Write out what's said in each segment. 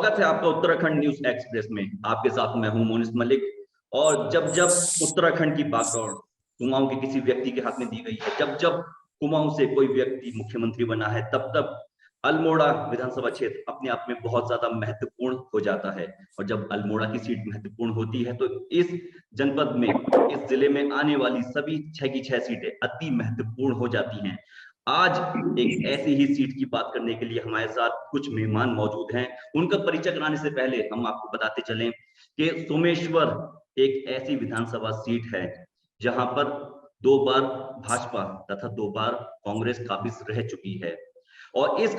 स्वागत है आपका उत्तराखंड न्यूज एक्सप्रेस में। आपके साथ मैं हूं मोनिस मलिक। और जब जब उत्तराखंड की बागडोर कुमाऊं के किसी व्यक्ति के हाथ में दी गई है, जब जब कुमाऊं से कोई व्यक्ति मुख्यमंत्री बना है, तब तब अल्मोड़ा विधानसभा क्षेत्र अपने आप में बहुत ज्यादा महत्वपूर्ण हो जाता है। और जब अल्मोड़ा की सीट महत्वपूर्ण होती है तो इस जनपद में, इस जिले में आने वाली सभी 6 की 6 सीटें अति महत्वपूर्ण हो जाती हैं। आज एक ऐसी ही सीट की बात करने के लिए हमारे साथ कुछ मेहमान मौजूद हैं। उनका परिचय कराने से पहले हम आपको बताते चलें कि सोमेश्वर एक ऐसी विधानसभा सीट है जहां पर 2 बार भाजपा तथा 2 बार कांग्रेस काबिज रह चुकी है। और इस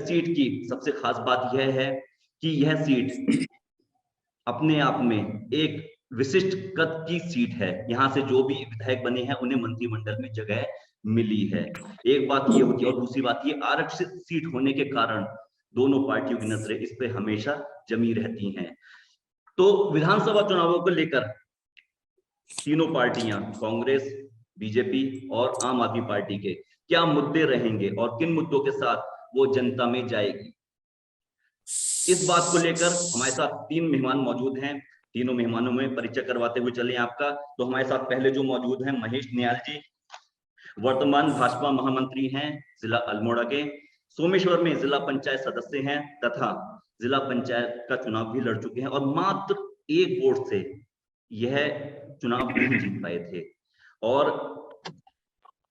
सीट की सबसे खास बात यह है कि यह सीट अपने आप में एक विशिष्ट कद की सीट है। यहाँ से जो भी विधायक बने हैं उन्हें मंत्रिमंडल में जगह मिली है। एक बात ये होती है, और दूसरी बात ये, आरक्षित सीट होने के कारण दोनों पार्टियों की नजरें इस पे हमेशा जमी रहती हैं। तो विधानसभा चुनावों को लेकर तीनों पार्टियां, कांग्रेस, बीजेपी और आम आदमी पार्टी के क्या मुद्दे रहेंगे और किन मुद्दों के साथ वो जनता में जाएगी, इस बात को लेकर हमारे साथ 3 मेहमान मौजूद हैं। तीनों मेहमानों में परिचय करवाते हुए चले आपका। तो हमारे साथ पहले जो मौजूद हैं, महेश नियाल जी, वर्तमान भाजपा महामंत्री हैं जिला अल्मोड़ा के, सोमेश्वर में जिला पंचायत सदस्य हैं तथा जिला पंचायत का चुनाव भी लड़ चुके हैं और मात्र 1 वोट से यह चुनाव नहीं जीत पाए थे। और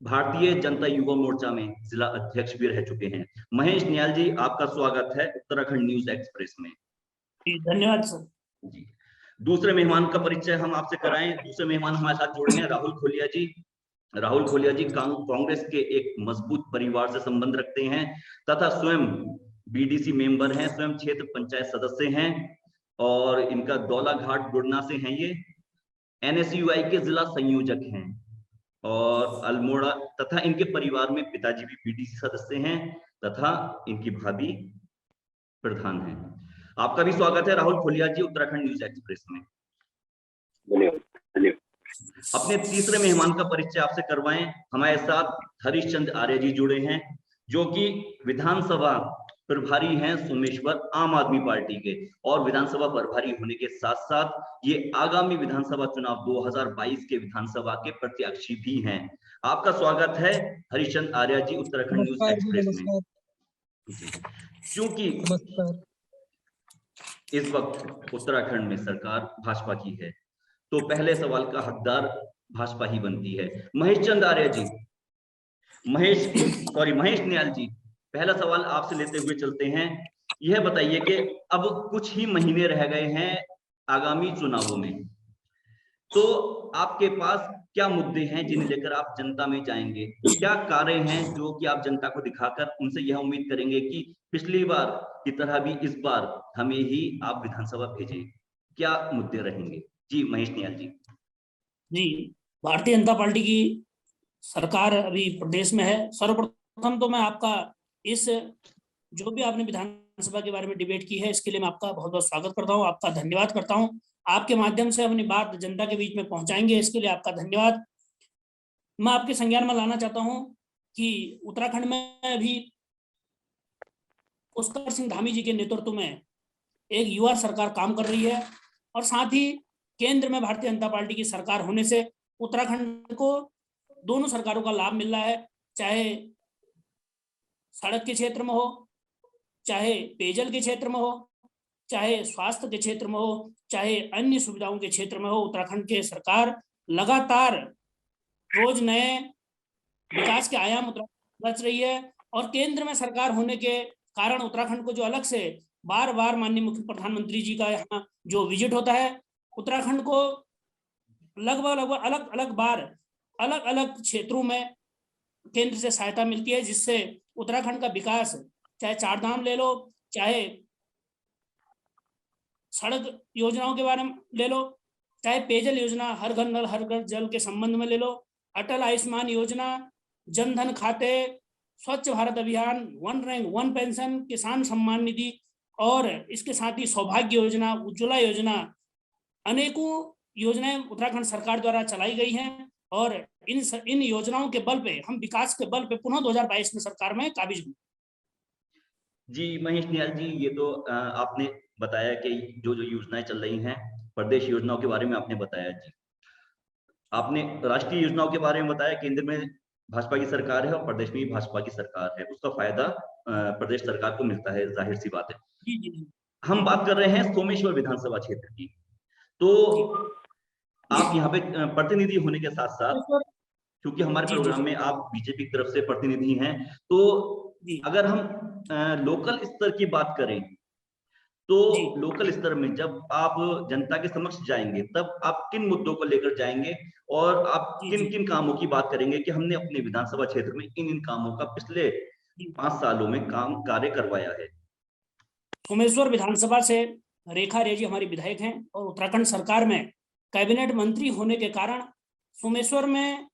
भारतीय जनता युवा मोर्चा में जिला अध्यक्ष भी रह चुके हैं। महेश नियाल जी, आपका स्वागत है उत्तराखंड न्यूज एक्सप्रेस में। धन्यवाद सर जी। दूसरे मेहमान का परिचय हम आपसे कराएं। दूसरे मेहमान हमारे साथ जुड़े हैं राहुल खोलिया जी। राहुल खोलिया जी कांग्रेस के एक मजबूत परिवार से संबंध रखते हैं तथा स्वयं बीडीसी मेंबर हैं, स्वयं क्षेत्र पंचायत सदस्य हैं और इनका दौलाघाट गुड़ना से हैं। ये एनएसयूआई के जिला संयोजक हैं और अल्मोड़ा तथा इनके परिवार में पिताजी भी बीडीसी सदस्य हैं तथा इनकी भाभी प्रधान हैं। आपका भी स्वागत है राहुल खोलिया जी उत्तराखंड न्यूज एक्सप्रेस में। अपने तीसरे मेहमान का परिचय आपसे करवाएं। हमारे साथ हरीशचंद्र आर्य जी जुड़े हैं जो कि विधानसभा प्रभारी हैं सोमेश्वर आम आदमी पार्टी के, और विधानसभा प्रभारी होने के साथ साथ ये आगामी विधानसभा चुनाव 2022 के विधानसभा के प्रत्याशी भी हैं। आपका स्वागत है हरीशचंद्र आर्य जी उत्तराखंड न्यूज एक्सप्रेस में। क्योंकि इस वक्त उत्तराखंड में सरकार भाजपा की है तो पहले सवाल का हकदार भाजपा ही बनती है। महेश चंद्र आर्य जी, महेश नियाल जी, पहला सवाल आपसे लेते हुए चलते हैं। यह बताइए कि अब कुछ ही महीने रह गए हैं आगामी चुनावों में, तो आपके पास क्या मुद्दे हैं जिन्हें लेकर आप जनता में जाएंगे? क्या कार्य हैं जो कि आप जनता को दिखाकर उनसे यह उम्मीद करेंगे कि पिछली बार की तरह भी इस बार हमें ही आप विधानसभा भेजें? क्या मुद्दे रहेंगे? जी महेश नियाल जी। जी, भारतीय जनता पार्टी की सरकार अभी प्रदेश में है। सर्वप्रथम तो मैं आपका इस जो भी आपने विधानसभा के बारे में डिबेट की है इसके लिए मैं आपका बहुत बहुत स्वागत करता हूं, आपका धन्यवाद करता हूं। आपके माध्यम से अपनी बात जनता के बीच में पहुंचाएंगे, इसके लिए आपका धन्यवाद। मैं आपके संज्ञान में लाना चाहता हूं कि उत्तराखंड में अभी पुष्कर सिंह धामी जी के नेतृत्व में एक युवा सरकार काम कर रही है और साथ ही केंद्र में भारतीय जनता पार्टी की सरकार होने से उत्तराखंड को दोनों सरकारों का लाभ मिल रहा है, चाहे सड़क के क्षेत्र में हो, चाहे पेयजल के क्षेत्र में हो, चाहे स्वास्थ्य के क्षेत्र में हो, चाहे अन्य सुविधाओं के क्षेत्र में हो। उत्तराखंड के सरकार लगातार रोज नए विकास के आयाम उत्तराखंड रच रही है और केंद्र में सरकार होने के कारण उत्तराखंड को जो अलग से बार बार माननीय मुख्य प्रधानमंत्री जी का यहाँ जो विजिट होता है, उत्तराखंड को लगभग अलग अलग बार अलग अलग क्षेत्रों में केंद्र से सहायता मिलती है, जिससे उत्तराखंड का विकास, चाहे चारधाम ले लो, चाहे सड़क योजनाओं के बारे में ले लो, चाहे पेयजल योजना, हर घर नल हर घर जल के संबंध में ले लो, अटल आयुष्मान योजना, जनधन खाते, स्वच्छ भारत अभियान, 1 रैंक 1 पेंशन, किसान सम्मान निधि और इसके साथ ही सौभाग्य योजना, उज्ज्वला योजना, अनेकों योजनाएं उत्तराखंड सरकार द्वारा चलाई गई हैं और इन योजनाओं के बल पे हम विकास के बल पे पुनः 2022 में सरकार में काबिज हुए। जी महेश नियाल जी, ये तो आपने बताया कि जो जो योजनाएं चल रही हैं, प्रदेश योजनाओं के बारे में आपने बताया जी। आपने राष्ट्रीय योजनाओं के बारे में बताया, केंद्र में भाजपा की सरकार है और प्रदेश में भी भाजपा की सरकार है, उसका फायदा प्रदेश सरकार को मिलता है, जाहिर सी बात है। जी जी जी हम जी बात कर रहे हैं सोमेश्वर विधानसभा क्षेत्र की। तो जी आप यहाँ पे प्रतिनिधि होने के साथ साथ, सोमेश्वर। क्योंकि हमारे जी जी प्रोग्राम में आप बीजेपी की तरफ से प्रतिनिधि हैं, तो जी अगर हम लोकल स्तर की बात करें, तो जी लोकल स्तर में जब आप जनता के समक्ष जाएंगे, तब आप किन मुद्दों को लेकर जाएंगे और आप जी किन जी किन कामों की बात करेंगे कि हमने अपने विधानसभा क्षेत्र में इन इन कामों का पिछले जी। 5 सालों में काम कार्य करवाया है। सोमेश्वर विधानसभा से रेखा रे जी हमारी विधायक हैं और उत्तराखंड सरकार में कैबिनेट मंत्री होने के कारण सोमेश्वर में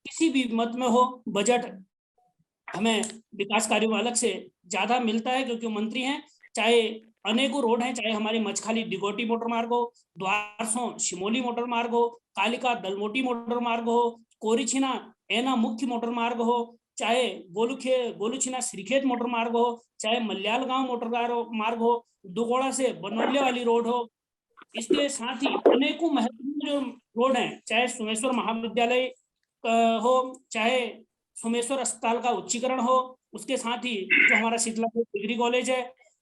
किसी भी मत में हो बजट हमें विकास कार्यों में अलग से ज्यादा मिलता है, क्योंकि मंत्री हैं। चाहे अनेकों रोड हैं, चाहे हमारी मचखाली डिगोटी मोटर मार्ग हो, द्वारसों शिमोली मोटर मार्ग हो, कालिका दलमोटी मोटर मार्ग हो, कोरिछिना एना मुख्य मोटर मार्ग हो, चाहे गोलूछिना श्रीखेत मोटर मार्ग हो, चाहे मल्यालगांव मोटर मार्ग हो, दुगोड़ा से बनोले वाली रोड हो। इसके साथ ही अनेकों महत्वपूर्ण जो रोड हैं, चाहे सोमेश्वर महाविद्यालय हो, चाहे सोमेश्वर अस्पताल का उच्चीकरण हो, उसके साथ ही जो हमारा शीतलापुर डिग्री कॉलेज है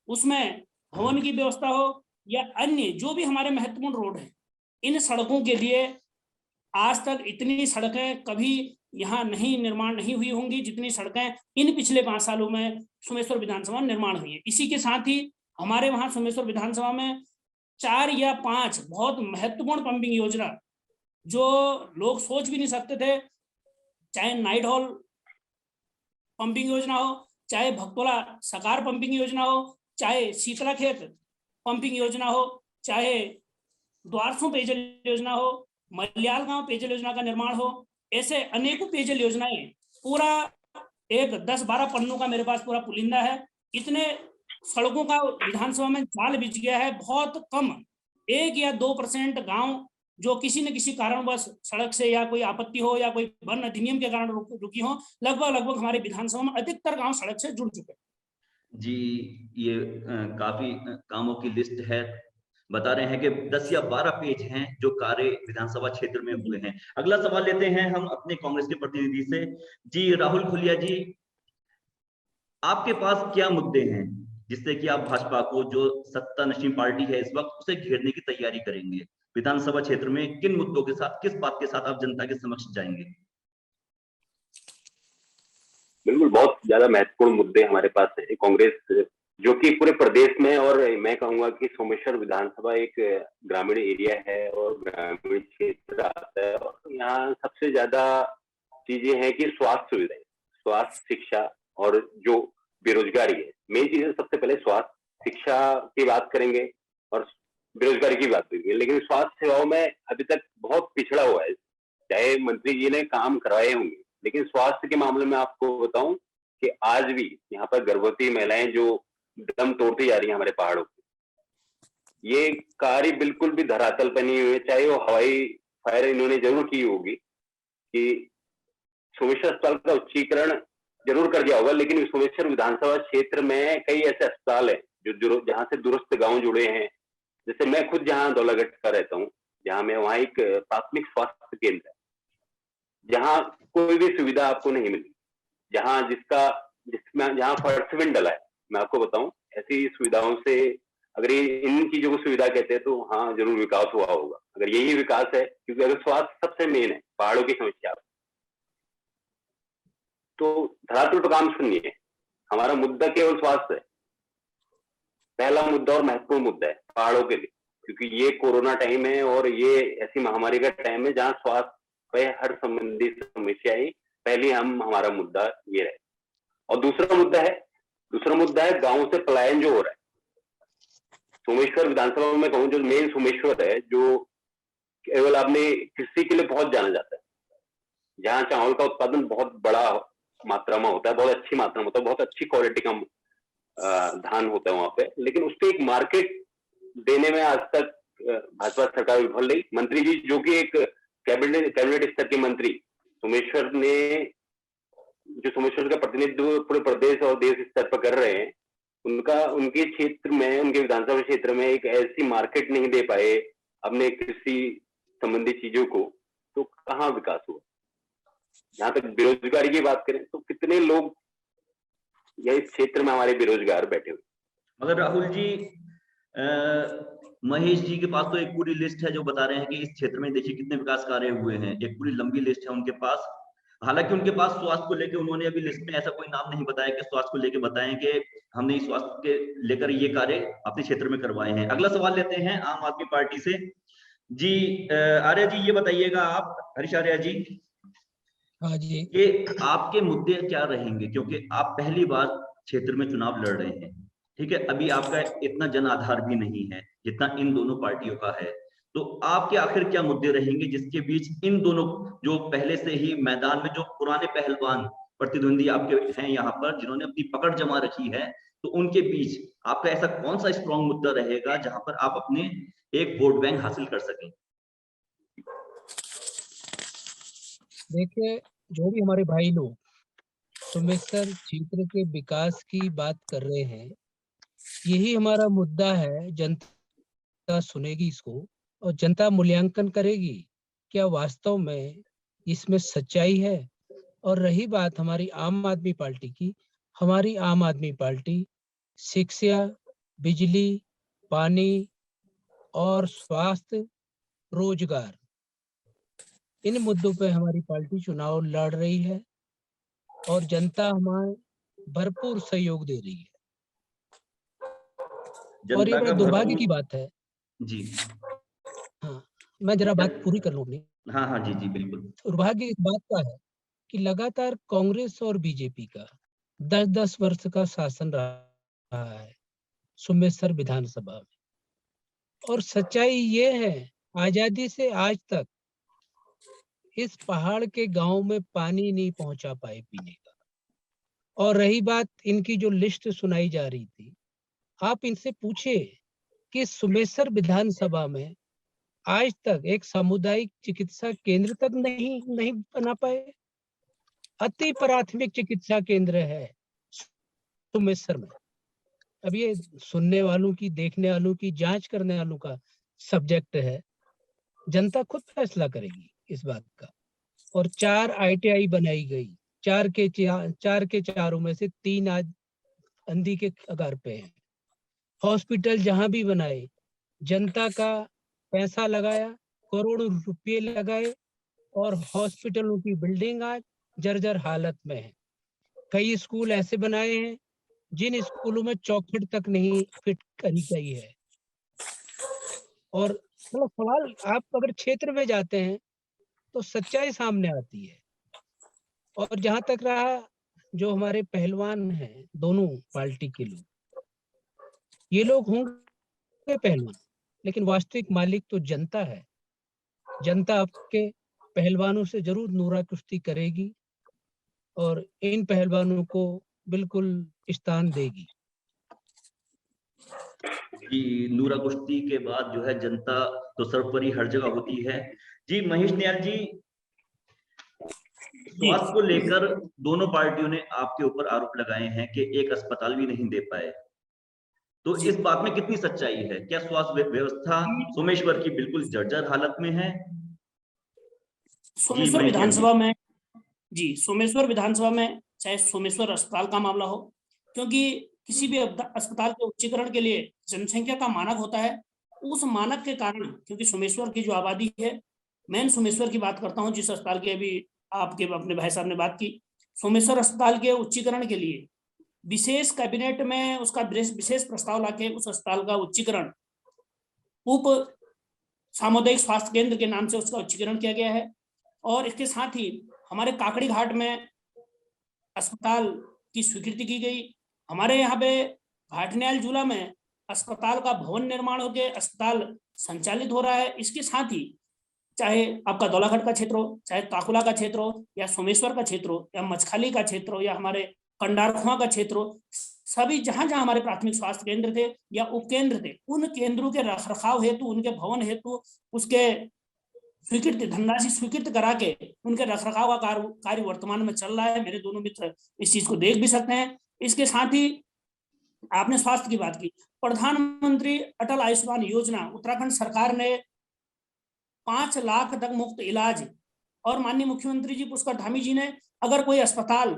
उसमें भवन की व्यवस्था हो, या अन्य जो भी हमारे महत्वपूर्ण रोड हैं, इन सड़कों के लिए आज तक इतनी सड़कें कभी यहाँ नहीं निर्माण नहीं हुई होंगी जितनी सड़कें इन पिछले 5 सालों में सोमेश्वर विधानसभा में निर्माण हुई है। इसी के साथ ही हमारे वहां सोमेश्वर विधानसभा में 4 या 5 बहुत महत्वपूर्ण पंपिंग योजना जो लोग सोच भी नहीं सकते थे, चाहे नाइट हॉल पंपिंग योजना हो, चाहे भक्तोला सकार पंपिंग योजना हो, चाहे शीतला खेत पंपिंग योजना हो, चाहे द्वारसों पेयजल योजना हो, मल्याल गांव पेयजल योजना का निर्माण हो, ऐसे अनेकों पेयजल योजनाएं पूरा एक 10-12 पन्नों का मेरे पास पूरा पुलिंदा है। इतने सड़कों का विधानसभा में जाल बिछ गया है। बहुत कम 1 या 2% गांव जो किसी न किसी कारणवश सड़क से या कोई आपत्ति हो या कोई वन अधिनियम के कारण रुकी हो, लगभग हमारे विधानसभा में अधिकतर गांव सड़क से जुड़ चुके हैं। जी, ये काफी कामों की लिस्ट है। बता रहे हैं कि 10 या 12 पेज हैं जो कार्य विधानसभा क्षेत्र में हुए हैं। अगला सवाल लेते हैं हम अपने कांग्रेस के प्रतिनिधि से। जी राहुल खुलिया जी, आपके पास क्या मुद्दे हैं जिससे कि आप भाजपा को, जो सत्ता नशीन पार्टी है इस वक्त, उसे घेरने की तैयारी करेंगे? विधानसभा क्षेत्र में किन मुद्दों के साथ, किस बात के साथ आप जनता के समक्ष जाएंगे? बिल्कुल, बहुत ज्यादा महत्वपूर्ण मुद्दे हमारे पास है। कांग्रेस जो कि पूरे प्रदेश में, और मैं कहूंगा कि सोमेश्वर विधानसभा एक ग्रामीण एरिया है और ग्रामीण क्षेत्र आता है, और यहाँ सबसे ज्यादा चीजें हैं कि स्वास्थ्य सुविधाएं, स्वास्थ्य, शिक्षा और जो बेरोजगारी है। मेन चीज है, सबसे पहले स्वास्थ्य शिक्षा की बात करेंगे और बेरोजगारी की बात करेंगे। लेकिन स्वास्थ्य सेवाओं में अभी तक बहुत पिछड़ा हुआ है। चाहे मंत्री जी ने काम करवाए होंगे, लेकिन स्वास्थ्य के मामले में आपको बताऊं कि आज भी यहाँ पर गर्भवती महिलाएं जो दम तोड़ती जा रही हैं हमारे पहाड़ों पे, ये कार्य बिल्कुल भी धरातल पर नहीं हुए। चाहे वो हवाई फायर इन्होंने जरूर की होगी कि सोमेश्वर अस्पताल का उच्चीकरण जरूर कर दिया होगा, लेकिन सोमेश्वर विधानसभा क्षेत्र में कई ऐसे अस्पताल है जो जहाँ से दूरस्थ गांव जुड़े हैं। जैसे मैं खुद जहाँ दौलागढ़ का रहता हूँ, जहाँ मैं, वहाँ एक प्राथमिक स्वास्थ्य केंद्र है जहाँ कोई भी सुविधा आपको नहीं मिली, जहाँ फर्श भी डला है। मैं आपको बताऊं, ऐसी सुविधाओं से, अगर ये इन चीजों को सुविधा कहते हैं तो हाँ जरूर विकास हुआ होगा, अगर यही विकास है। क्योंकि अगर स्वास्थ्य सबसे मेन है पहाड़ों की समस्या, तो धरातल पर काम सुनिए, हमारा मुद्दा केवल स्वास्थ्य है। पहला मुद्दा और महत्वपूर्ण मुद्दा है पहाड़ों के लिए, क्योंकि ये कोरोना टाइम है और ये ऐसी महामारी का टाइम है जहाँ स्वास्थ्य पे हर संबंधी समस्याएं पहले हमारा मुद्दा ये रहे। और दूसरा मुद्दा है गांव से पलायन जो हो रहा है। सोमेश्वर विधानसभा में कहूं, जो मेन सोमेश्वर है, जो केवल आपने कृषि के लिए बहुत जाना जाता है, जहाँ चावल का उत्पादन बहुत बड़ा मात्रा में होता है, बहुत अच्छी मात्रा में होता है, बहुत अच्छी क्वालिटी का धान होता है वहां पे, लेकिन उसको एक मार्केट देने में आज तक भाजपा सरकार विफल रही। मंत्री जी जो कि एक कैबिनेट स्तर के मंत्री सोमेश्वर ने, जो सोमेश्वर का प्रतिनिधित्व पूरे प्रदेश और देश स्तर पर कर रहे हैं, उनके क्षेत्र में, उनके विधानसभा क्षेत्र में एक ऐसी मार्केट नहीं दे पाए अपने कृषि संबंधी चीजों को, तो कहाँ विकास हुआ। जहां तक बेरोजगारी की बात करें तो कितने लोग या इस क्षेत्र में हमारे बेरोजगार बैठे हुए। मगर राहुल जी, महेश जी के पास तो एक पूरी लिस्ट है जो बता रहे हैं कि इस क्षेत्र में देखिए कितने विकास कार्य हुए हैं, एक पूरी लंबी लिस्ट है उनके पास। हालांकि उनके पास स्वास्थ्य को लेकर उन्होंने अभी लिस्ट में ऐसा कोई नाम नहीं बताया कि स्वास्थ्य को लेकर बताएं कि हमने इस स्वास्थ्य के लेकर ये कार्य अपने क्षेत्र में करवाए हैं। अगला सवाल लेते हैं आम आदमी पार्टी से। जी आर्य जी, ये बताइएगा आप, हरीश आर्य जी, हाँ जी, कि आपके मुद्दे क्या रहेंगे, क्योंकि आप पहली बार क्षेत्र में चुनाव लड़ रहे हैं, ठीक है। अभी आपका इतना जन आधार भी नहीं है जितना इन दोनों पार्टियों का है, तो आपके आखिर क्या मुद्दे रहेंगे जिसके बीच इन दोनों, जो पहले से ही मैदान में जो पुराने पहलवान प्रतिद्वंदी आपके हैं यहाँ पर, जिन्होंने अपनी पकड़ जमा रखी है, तो उनके बीच आपका ऐसा कौन सा स्ट्रॉन्ग मुद्दा रहेगा जहां पर आप अपने एक वोट बैंक हासिल कर सकें। देखिए, जो भी हमारे भाई लोग सोमेश्वर क्षेत्र के विकास की बात कर रहे हैं, यही हमारा मुद्दा है। जनता सुनेगी इसको और जनता मूल्यांकन करेगी क्या वास्तव में इसमें सच्चाई है। और रही बात हमारी आम आदमी पार्टी की, हमारी आम आदमी पार्टी शिक्षा, बिजली, पानी और स्वास्थ्य, रोजगार, इन मुद्दों पे हमारी पार्टी चुनाव लड़ रही है और जनता हमारे भरपूर सहयोग दे रही है। और ये बड़ा दुर्भाग्य की बात है जी। हाँ, मैं जरा बात पूरी कर लूं अपनी। हाँ हाँ जी जी बिल्कुल। दुर्भाग्य इस बात का है कि लगातार कांग्रेस और बीजेपी का 10-10 वर्ष का शासन रहा है सोमेश्वर विधानसभा में। और सच्चाई ये है, आजादी से आज तक इस पहाड़ के गांव में पानी नहीं पहुंचा पाए पीने का। और रही बात इनकी जो लिस्ट सुनाई जा रही थी, आप इनसे पूछे कि सोमेश्वर विधानसभा में आज तक एक सामुदायिक चिकित्सा केंद्र तक नहीं बना पाए। अति प्राथमिक चिकित्सा केंद्र है सोमेश्वर में। अब ये सुनने वालों की, देखने वालों की, जांच करने वालों का सब्जेक्ट है, जनता खुद फैसला करेगी इस बात का। और 4 ITI बनाई गई, 4 के चारों में से 3 आज अंधी के कगार पे हैं। हॉस्पिटल जहां भी बनाए, जनता का पैसा लगाया, करोड़ों रुपये लगाए, और हॉस्पिटलों की बिल्डिंग आज जर्जर हालत में है। कई स्कूल ऐसे बनाए हैं जिन स्कूलों में चौखट तक नहीं फिट करी गई है। और सवाल, आप अगर क्षेत्र में जाते हैं तो सच्चाई सामने आती है। और जहां तक रहा जो हमारे पहलवान हैं, दोनों पार्टी के लोग, ये लोग होंगे पहलवान, लेकिन वास्तविक मालिक तो जनता है। जनता आपके पहलवानों से जरूर नूरा कुश्ती करेगी और इन पहलवानों को बिल्कुल स्थान देगी। जी, नूरा कुश्ती के बाद जो है जनता तो सर्वोपरि हर जगह होती है। जी महेश निहाल जी, स्वास्थ्य को लेकर दोनों पार्टियों ने आपके ऊपर आरोप लगाए हैं कि एक अस्पताल भी नहीं दे पाए, तो इस बात में कितनी सच्चाई है? क्या स्वास्थ्य व्यवस्था सोमेश्वर की बिल्कुल जर्जर हालत में है? सोमेश्वर विधानसभा में, जी सोमेश्वर विधानसभा में चाहे सोमेश्वर अस्पताल का मामला हो, क्योंकि किसी भी अस्पताल के उच्चीकरण के लिए जनसंख्या का मानक होता है। उस मानक के कारण, क्योंकि सोमेश्वर की जो आबादी है, मैं सोमेश्वर की बात करता हूं, जिस अस्पताल की अभी आपके अपने भाई साहब ने बात की, सोमेश्वर अस्पताल के उच्चीकरण के लिए विशेष कैबिनेट में उसका विशेष प्रस्ताव लाके उस अस्पताल का उच्चीकरण उप सामुदायिक स्वास्थ्य केंद्र के नाम से उसका उच्चीकरण किया गया है। और इसके साथ ही हमारे काकड़ी घाट में अस्पताल की स्वीकृति की गई। हमारे यहाँ पे भाटन्याल जिला में अस्पताल का भवन निर्माण होकर अस्पताल संचालित हो रहा है। इसके साथ ही चाहे आपका दौलाघाट का क्षेत्र हो, चाहे काकुला का क्षेत्र हो, या सोमेश्वर का क्षेत्र हो, या मछखाली का क्षेत्र हो, या हमारे कंडारखुआ का क्षेत्र हो, सभी जहां जहां हमारे प्राथमिक स्वास्थ्य केंद्र थे या उपकेंद्र थे, उन केंद्रों के रखरखाव हेतु, उनके भवन हेतु उसके स्वीकृति, धनराशि स्वीकृत करा के उनके रखरखाव का कार्य वर्तमान में चल रहा है। मेरे दोनों मित्र इस चीज को देख भी सकते हैं। इसके साथ ही आपने स्वास्थ्य की बात की, प्रधानमंत्री अटल आयुष्मान योजना, उत्तराखंड सरकार ने 5 लाख तक मुफ्त इलाज, और माननीय मुख्यमंत्री जी पुष्कर धामी जी ने अगर कोई अस्पताल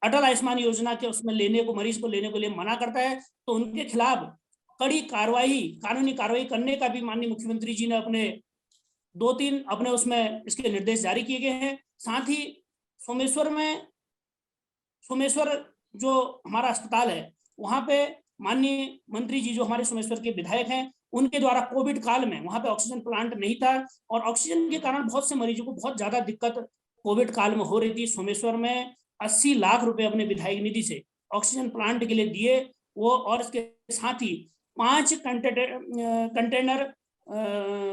अटल आयुष्मान योजना के उसमें लेने को, मरीज को लेने के लिए मना करता है तो उनके खिलाफ कड़ी कार्रवाई, कानूनी कार्रवाई करने का भी माननीय मुख्यमंत्री जी ने अपने 2-3 अपने उसमें इसके निर्देश जारी किए गए हैं। साथ ही सोमेश्वर जो हमारा अस्पताल है, वहां पे माननीय मंत्री जी जो हमारे सोमेश्वर के विधायक हैं, उनके द्वारा कोविड काल में वहां पे ऑक्सीजन प्लांट नहीं था और ऑक्सीजन के कारण बहुत से मरीजों को बहुत ज्यादा दिक्कत कोविड काल में हो रही थी। सोमेश्वर में 80 लाख रुपए अपने विधायक निधि से ऑक्सीजन प्लांट के लिए दिए वो, और इसके साथ ही 5 कंटेनर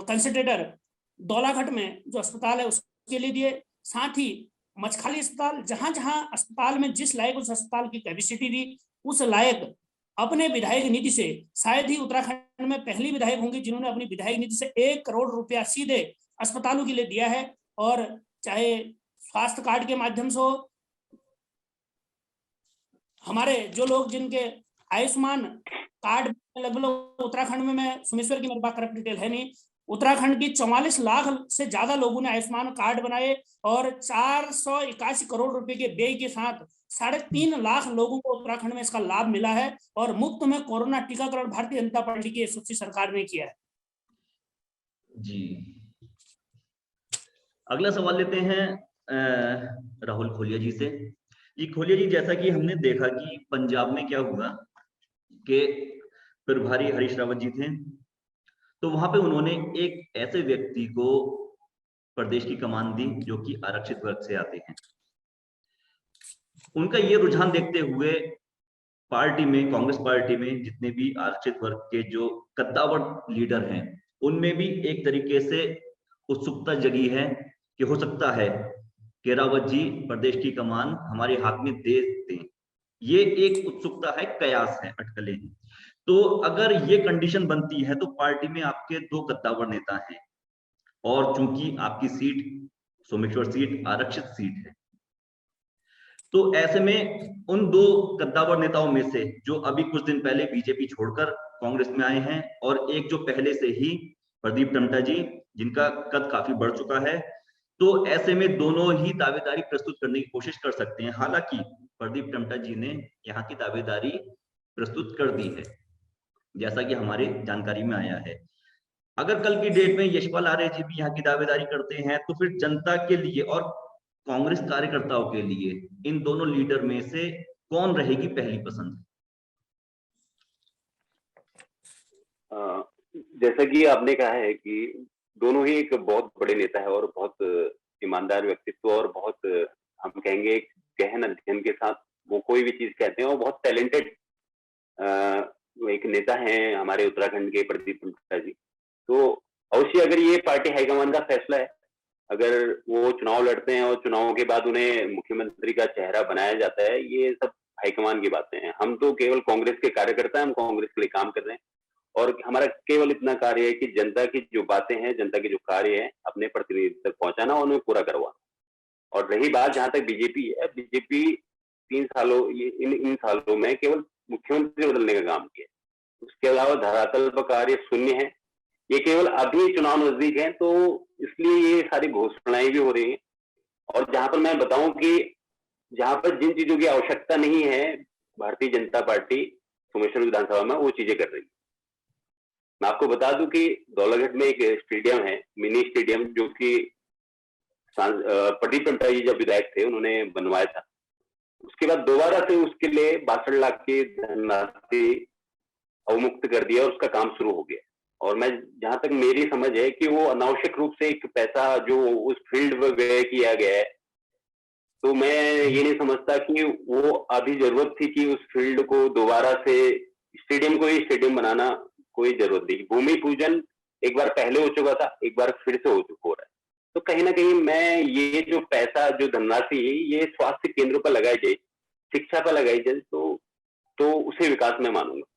कंसंट्रेटर दौलाघाट में जो अस्पताल है उसके लिए दिए। साथ ही मछखाली अस्पताल, जहां जहां अस्पताल में जिस लायक उस अस्पताल की कैपेसिटी थी, उस लायक अपने विधायक निधि से, शायद ही उत्तराखंड में पहली विधायक होंगी जिन्होंने अपनी विधायक निधि से 1 करोड़ रुपया सीधे अस्पतालों के लिए दिया है। और चाहे स्वास्थ्य कार्ड के माध्यम से हो, हमारे जो लोग जिनके आयुष्मान कार्ड लगभग उत्तराखंड में, मैं सोमेश्वर की मेरे पास करेक्ट डिटेल है नहीं, उत्तराखंड की 44 लाख से ज्यादा लोगों ने आयुष्मान कार्ड बनाए और 481 करोड़ रुपए के व्यय के साथ 3.5 लाख लोगों को उत्तराखंड में इसका लाभ मिला है और मुफ्त में कोरोना टीकाकरण भारतीय जनता पार्टी की यशस्वी सरकार ने किया है। जी, अगला सवाल लेते हैं राहुल खोलिया जी से। जी खोलिया जी, जैसा कि हमने देखा कि पंजाब में क्या हुआ कि प्रभारी हरीश रावत जी थे, तो वहां पे उन्होंने एक ऐसे व्यक्ति को प्रदेश की कमान दी जो कि आरक्षित वर्ग से आते हैं। उनका ये रुझान देखते हुए पार्टी में, कांग्रेस पार्टी में जितने भी आरक्षित वर्ग के जो कद्दावर लीडर हैं, उनमें भी एक तरीके से उत्सुकता जगी है कि हो सकता है कि रावत जी प्रदेश की कमान हमारे हाथ में दे दें। ये एक उत्सुकता है, कयास है, अटकलें हैं। तो अगर ये कंडीशन बनती है तो पार्टी में आपके 2 कद्दावर नेता हैं और चूंकि आपकी सीट सोमेश्वर सीट आरक्षित सीट है, तो ऐसे में उन 2 कद्दावर नेताओं में से जो अभी कुछ दिन पहले बीजेपी छोड़कर कांग्रेस में आए हैं और एक जो पहले से ही प्रदीप टम्टा जी, जिनका कद काफी बढ़ चुका है, तो ऐसे में दोनों ही दावेदारी प्रस्तुत करने की कोशिश कर सकते हैं। हालांकि प्रदीप टम्टा जी ने यहाँ की दावेदारी प्रस्तुत कर दी है, जैसा कि हमारी जानकारी में आया है। अगर कल की डेट में यशपाल आर्य जी भी यहाँ की दावेदारी करते हैं तो फिर जनता के लिए और कांग्रेस कार्यकर्ताओं के लिए इन दोनों लीडर में से कौन रहेगी पहली पसंद? जैसा कि आपने कहा है कि दोनों ही एक बहुत बड़े नेता है और बहुत ईमानदार व्यक्तित्व और बहुत, हम कहेंगे, एक गहन अध्ययन के साथ वो कोई भी चीज कहते हैं और बहुत टैलेंटेड एक नेता हैं हमारे उत्तराखंड के प्रदीप टम्टा जी। तो अवश्य अगर ये पार्टी हाईकमान का फैसला है, अगर वो चुनाव लड़ते हैं और चुनावों के बाद उन्हें मुख्यमंत्री का चेहरा बनाया जाता है, ये सब हाईकमान की बातें हैं। हम तो केवल कांग्रेस के कार्यकर्ता हैं, हम कांग्रेस के लिए काम कर रहे हैं और हमारा केवल इतना कार्य है कि जनता की जो बातें हैं, जनता के जो कार्य है, अपने प्रतिनिधि तक पहुंचाना और उन्हें पूरा करवाना। और रही बात जहां तक बीजेपी है, बीजेपी 3 सालों इन सालों में केवल मुख्यमंत्री बदलने का काम किया, उसके अलावा धरातल पर कार्य शून्य है। ये केवल अभी चुनाव नजदीक है तो इसलिए ये सारी घोषणाएं भी हो रही हैं। और जहां पर मैं बताऊं कि जहां पर जिन चीजों की आवश्यकता नहीं है, भारतीय जनता पार्टी सोमेश्वर विधानसभा में वो चीजें कर रही है। मैं आपको बता दूं कि दौलाघाट में एक स्टेडियम है, मिनी स्टेडियम, जो कि प्रदीप टम्टा जी जब विधायक थे उन्होंने बनवाया था। उसके बाद दोबारा से उसके लिए 62 लाख की धनराशि अवमुक्त कर दिया और उसका काम शुरू हो गया। और मैं, जहां तक मेरी समझ है कि वो अनावश्यक रूप से एक पैसा जो उस फील्ड में व्यय किया गया है, तो मैं ये नहीं समझता कि वो अभी जरूरत थी कि उस फील्ड को दोबारा से स्टेडियम को ही स्टेडियम बनाना, कोई जरूरत नहीं। भूमि पूजन एक बार पहले हो चुका था, एक बार फिर से हो रहा है। तो कहीं ना कहीं मैं ये जो पैसा, जो धनराशि ये स्वास्थ्य केंद्रों पर लगाई जाए, शिक्षा पर लगाई जाए, तो उसे विकास में मानूंगा।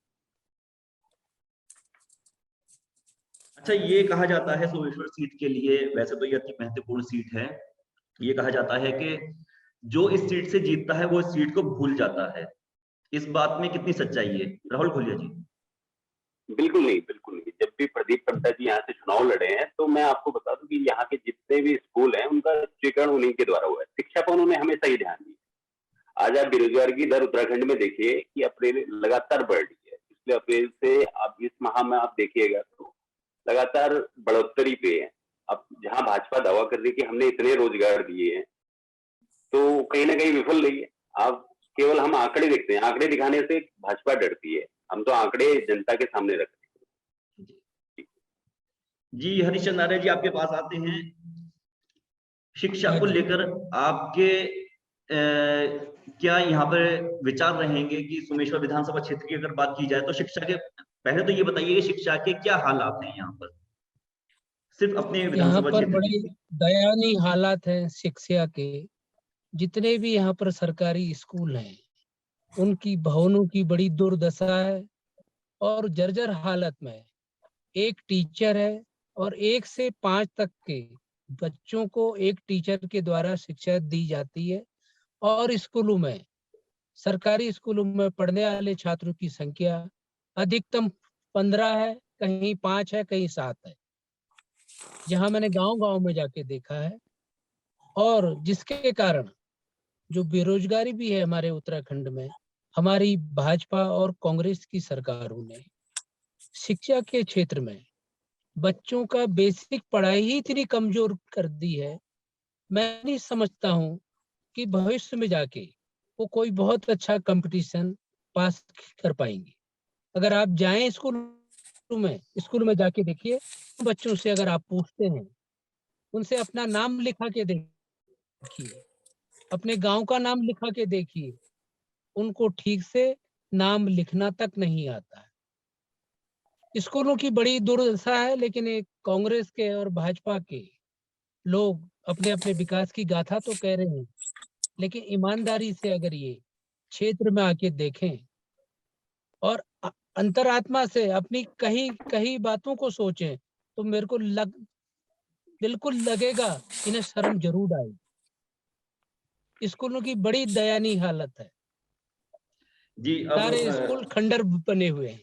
अच्छा, ये कहा जाता है सोमेश्वर सीट के लिए, वैसे तो ये अति महत्वपूर्ण सीट है, ये कहा जाता है कि जो इस सीट से जीतता है वो इस सीट को भूल जाता है। इस बात में कितनी सच्चाई है, राहुल खोलिया जी? बिल्कुल नहीं, बिल्कुल नहीं। जब भी प्रदीप पंडित जी यहाँ से चुनाव लड़े हैं, तो मैं आपको बता दूं कि यहाँ के जितने भी स्कूल हैं, उनका चित्रीकरण उन्हीं के द्वारा हुआ है। शिक्षा पर उन्होंने हमेशा ही ध्यान दिया। आज आप बेरोजगारी की दर उत्तराखंड में देखिए कि अप्रैल लगातार बढ़ रही है। पिछले अप्रैल से आप इस माह में आप देखिएगा तो लगातार बढ़ोतरी पे है। अब जहाँ भाजपा दावा कर रही है कि हमने इतने रोजगार दिए हैं, तो कहीं ना कहीं विफल रही है। आप केवल हम आंकड़े देखते हैं, आंकड़े दिखाने से भाजपा डरती है। हम तो आंकड़े जनता के सामने रखते हैं। जी हरीशचंद्र आर्य जी, आपके पास आते हैं। शिक्षा हाँ को जी। लेकर आपके क्या यहाँ पर विचार रहेंगे कि सोमेश्वर विधानसभा क्षेत्र की अगर बात की जाए तो शिक्षा के, पहले तो ये बताइए कि शिक्षा के क्या हालात हैं यहाँ पर, सिर्फ अपने यहाँ विधानसभा पर क्षेत्र बड़े के? दयनीय हालात हैं शिक्षा के। जितने भी यहाँ पर सरकारी स्कूल हैं, उनकी भवनों की बड़ी दुर्दशा है और जर्जर हालत में है। एक टीचर है और 1 से 5 तक के बच्चों को एक टीचर के द्वारा शिक्षा दी जाती है। और स्कूलों में, सरकारी स्कूलों में पढ़ने वाले छात्रों की संख्या अधिकतम 15 है, कहीं 5 है, कहीं 7 है। जहां मैंने गांव-गांव में जाके देखा है, और जिसके कारण जो बेरोजगारी भी है हमारे उत्तराखंड में, हमारी भाजपा और कांग्रेस की सरकारों ने शिक्षा के क्षेत्र में बच्चों का बेसिक पढ़ाई ही इतनी कमजोर कर दी है। मैं नहीं समझता हूँ कि भविष्य में जाके वो कोई बहुत अच्छा कंपटीशन पास कर पाएंगे। अगर आप जाएं स्कूल में जाके देखिए, बच्चों से अगर आप पूछते हैं, उनसे अपना नाम लिखा के देखिए, अपने गांव का नाम लिखा के देखिए, उनको ठीक से नाम लिखना तक नहीं आता है। स्कूलों की बड़ी दुर्दशा है, लेकिन एक कांग्रेस के और भाजपा के लोग अपने अपने विकास की गाथा तो कह रहे हैं, लेकिन ईमानदारी से अगर ये क्षेत्र में आके देखें और अंतरात्मा से अपनी कही कही बातों को सोचें, तो मेरे को बिल्कुल लगेगा इन्हें शर्म जरूर आएगी। स्कूलों की बड़ी दयनीय हालत है। जी अब सारे स्कूल खंडर बने हुए हैं।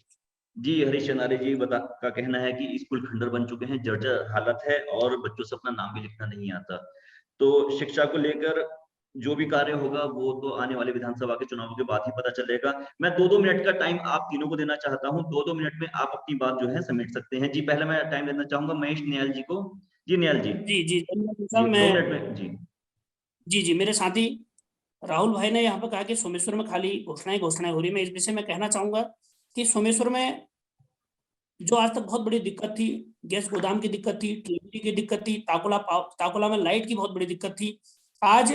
जी हरीशचंद्र आर्य जी का कहना है कि स्कूल खंडर बन चुके हैं, जर्जर हालत है और बच्चों से अपना नाम भी लिखना नहीं आता। तो शिक्षा को लेकर जो भी कार्य होगा वो तो आने वाले विधानसभा के चुनावों के बाद ही पता चलेगा। मैं 2-2 मिनट का टाइम आप तीनों को देना चाहता हूँ। 2-2 मिनट में आप अपनी बात जो है समेट सकते हैं। जी पहले मैं टाइम देना चाहूंगा महेश नियाल जी को। जी नियाल जी। जी जी धन्यवाद जी साहब। 2 मैं मिनट में जी। जी मेरे साथी राहुल भाई ने यहाँ पर कहा कि सोमेश्वर में खाली घोषणाएं हो रही। मैं इस विषय में कहना चाहूंगा कि सोमेश्वर में जो आज तक बहुत बड़ी दिक्कत थी, गैस गोदाम की दिक्कत थी, टीएमटी की दिक्कत थी, ताकुला में लाइट की बहुत बड़ी दिक्कत थी, आज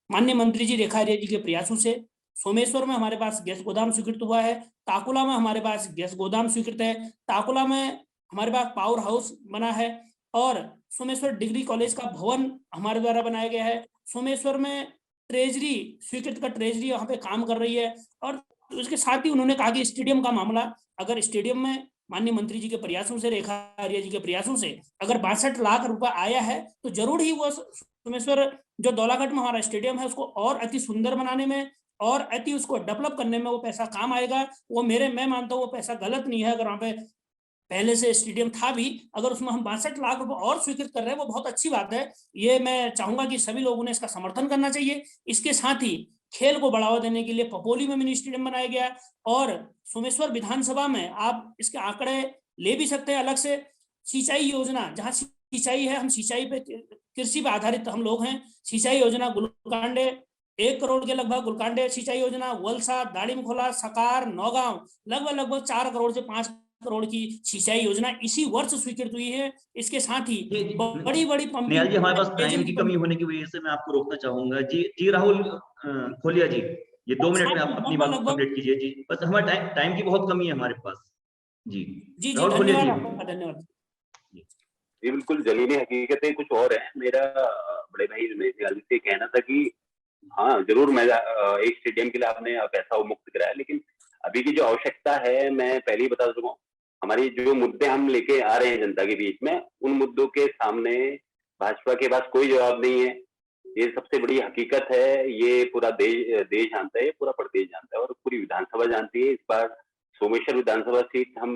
माननीय मंत्री जी रेखा आर्य जी के प्रयासों से सोमेश्वर में हमारे पास गैस गोदाम स्वीकृत हुआ है, ताकुला में हमारे पास गैस गोदाम स्वीकृत है, ताकुला में हमारे पास पावर हाउस बना है और सोमेश्वर डिग्री कॉलेज का भवन हमारे द्वारा बनाया गया है। सोमेश्वर में ट्रेजरी स्वीकृत का ट्रेजरी यहाँ पे काम कर रही है। और उसके साथ ही उन्होंने कहा कि स्टेडियम का मामला, अगर स्टेडियम में माननीय मंत्री जी के प्रयासों से, रेखा आर्य जी के प्रयासों से अगर 62 लाख रुपए आया है, तो जरूर ही वो सोमेश्वर जो दौलाघाट में हमारा स्टेडियम है उसको और अति सुंदर बनाने में और अति उसको डेवलप करने में वो पैसा काम आएगा। वो मैं मानता हूँ वो पैसा गलत नहीं है। अगर वहां पे पहले से स्टेडियम था भी, अगर उसमें हम 62 लाख रुपए और स्वीकृत कर रहे हैं, वो बहुत अच्छी बात है। ये मैं चाहूंगा कि सभी लोगों ने इसका समर्थन करना चाहिए। इसके साथ ही खेल को बढ़ावा देने के लिए पपोली में मिनी स्टेडियम बनाया गया और सोमेश्वर विधानसभा में आप इसके आंकड़े ले भी सकते हैं अलग से। सिंचाई योजना, जहां सिंचाई है, हम सिंचाई पे, कृषि पे आधारित हम लोग हैं। सिंचाई योजना गुलकांडे 1 करोड़ के लगभग, गुलकांडे सिंचाई योजना, वलसा, दाड़ीमखोला, सकार, नौगांव लगभग 4 करोड़ से 5 करोड़ की सिंचाई योजना इसी वर्ष स्वीकृत हुई है। इसके साथ ही जी बड़ी बड़ी निहाल पंपिंग, जी, हमारे पास टाइम पेयजल की की कमी होने की वजह से मैं आपको रोकना चाहूंगा। जी जी राहुल खोलिया जी, ये 2 मिनट में आप अपनी बात लगभग। कंप्लीट कीजिए। जी बस हमारे टाइम की बहुत कमी है हमारे पास। जी जी राहुल खोलिया धन्यवाद, जी। आपका धन्यवाद। ये बिल्कुल जमीनी हकीकतें कुछ और है। मेरा बड़े भाई निहाल जी से कहना था कि हाँ जरूर, मैं एक स्टेडियम के लिए आपने पैसा मुक्त कराया, लेकिन अभी की जो आवश्यकता है, मैं पहले ही बता चुका हूँ। हमारी जो मुद्दे हम लेके आ रहे हैं जनता के बीच में, उन मुद्दों के सामने भाजपा के पास कोई जवाब नहीं है। ये सबसे बड़ी हकीकत है। ये पूरा देश जानता है, पूरा प्रदेश जानता है और पूरी विधानसभा जानती है। इस बार सोमेश्वर विधानसभा सीट हम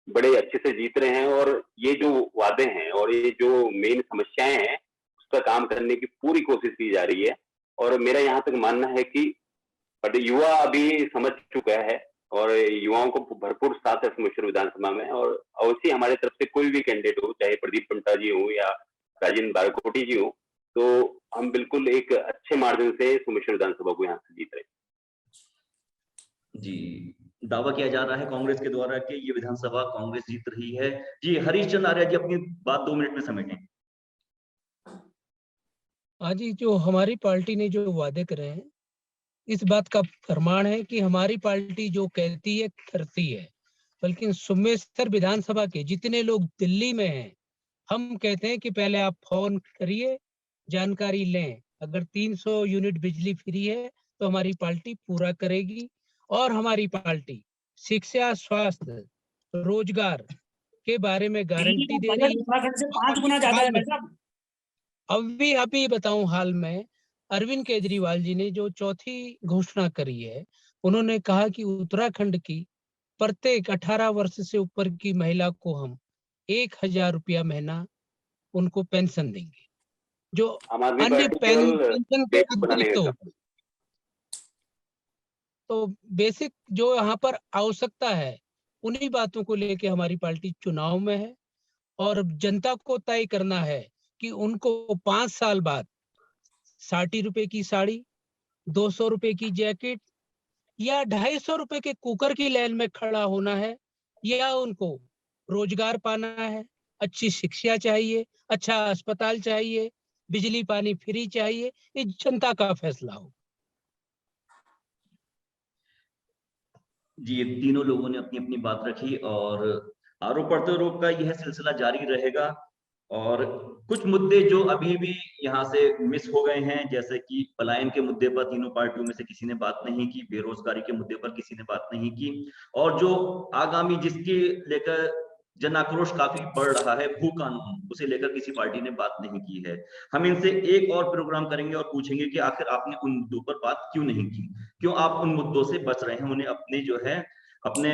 बड़े अच्छे से जीत रहे हैं और ये जो वादे हैं और ये जो मेन समस्याएं हैं उसका काम करने की पूरी कोशिश की जा रही है। और मेरा यहाँ तक मानना है कि युवा अभी समझ चुका है और युवाओं को भरपूर साथ है सोमेश्वर विधानसभा में। और अवश्य हमारे तरफ से कोई भी कैंडिडेट हो, चाहे प्रदीप टुंटा जी हो या राजेंद्र बारकोटी जी हो, तो हम बिल्कुल एक अच्छे मार्जिन से सोमेश्वर विधानसभा को यहाँ से जीत रहे हैं। जी, दावा किया जा रहा है कांग्रेस के द्वारा कि ये विधानसभा कांग्रेस जीत रही है। जी, हरीश चंद्र आर्य जी, अपनी बात 2 मिनट में समेटें। आज ही जो हमारी पार्टी ने जो वादे करे हैं, इस बात का प्रमाण है कि हमारी पार्टी जो कहती है करती है। बल्कि सोमेश्वर विधानसभा के जितने लोग दिल्ली में हैं, हम कहते हैं कि पहले आप फोन करिए, जानकारी लें। अगर 300 यूनिट बिजली फ्री है तो हमारी पार्टी पूरा करेगी। और हमारी पार्टी शिक्षा, स्वास्थ्य, रोजगार के बारे में गारंटी दे रही है। उत्तराखंड से 5 गुना ज्यादा है भाई साहब। अभी बताऊं, हाल में अरविंद केजरीवाल जी ने जो चौथी घोषणा करी है, उन्होंने कहा कि उत्तराखंड की प्रत्येक 18 वर्ष से ऊपर की महिला को हम 1000 रुपया महीना उनको पेंशन देंगे, जो आम आदमी अन्य पार्टी केवल पेंशन के देश बनाने अतिरिक्त का हो। तो बेसिक जो यहाँ पर आवश्यकता है, उन्हीं बातों को लेके हमारी पार्टी चुनाव में है। और जनता को तय करना है कि उनको 5 साल बाद 60 रुपए की साड़ी, 200 रुपए की जैकेट या 250 रुपए के कुकर की लाइन में खड़ा होना है, या उनको रोजगार पाना है, अच्छी शिक्षा चाहिए, अच्छा अस्पताल चाहिए, बिजली पानी फ्री चाहिए। ये जनता का फैसला हो। जी, ये तीनों लोगों ने अपनी अपनी बात रखी और आरोप प्रत्यारोप का यह सिलसिला जारी रहेगा। और कुछ मुद्दे जो अभी भी यहाँ से मिस हो गए हैं, जैसे कि पलायन के मुद्दे पर तीनों पार्टियों में से किसी ने बात नहीं की, बेरोजगारी के मुद्दे पर किसी ने बात नहीं की, और जो आगामी जिसके लेकर जन आक्रोश काफी बढ़ रहा है, भू कानून, उसे लेकर किसी पार्टी ने बात नहीं की है। हम इनसे एक और प्रोग्राम करेंगे और पूछेंगे कि आखिर आपने उन मुद्दों पर बात क्यों नहीं की, क्यों आप उन मुद्दों से बच रहे हैं, उन्हें अपने जो है अपने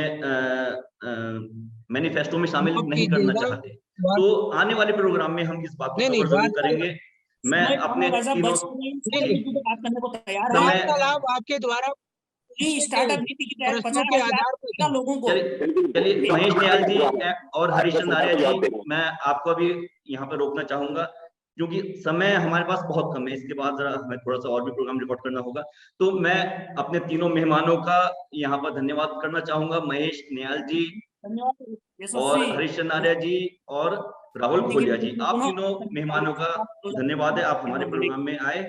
मैनिफेस्टो में शामिल माफ नहीं करना कीजिएगा, चाहते। तो आने वाले प्रोग्राम में हम इस बात को कवर जरूर बात करेंगे। मैं अपने तीनों बात करने को तैयार है। वार्तालाप आपके द्वारा स्टार्टअप नीति के तहत प्रश्नों के आधार पर लोगों को चलिए महेश निहाल जी और हरीश चंद्र आर्य जी, मैं आपको अभी यहाँ पे रोकना चाहूंगा क्योंकि समय हमारे पास बहुत कम है। इसके बाद जरा हमें थोड़ा सा और भी प्रोग्राम रिकॉर्ड करना होगा। तो मैं अपने तीनों मेहमानों का यहाँ पर धन्यवाद करना चाहूंगा, महेश निहाल जी और हरीश चंद्र आर्य जी और राहुल खोलिया जी। आप तीनों मेहमानों का धन्यवाद है, आप हमारे प्रोग्राम में आए।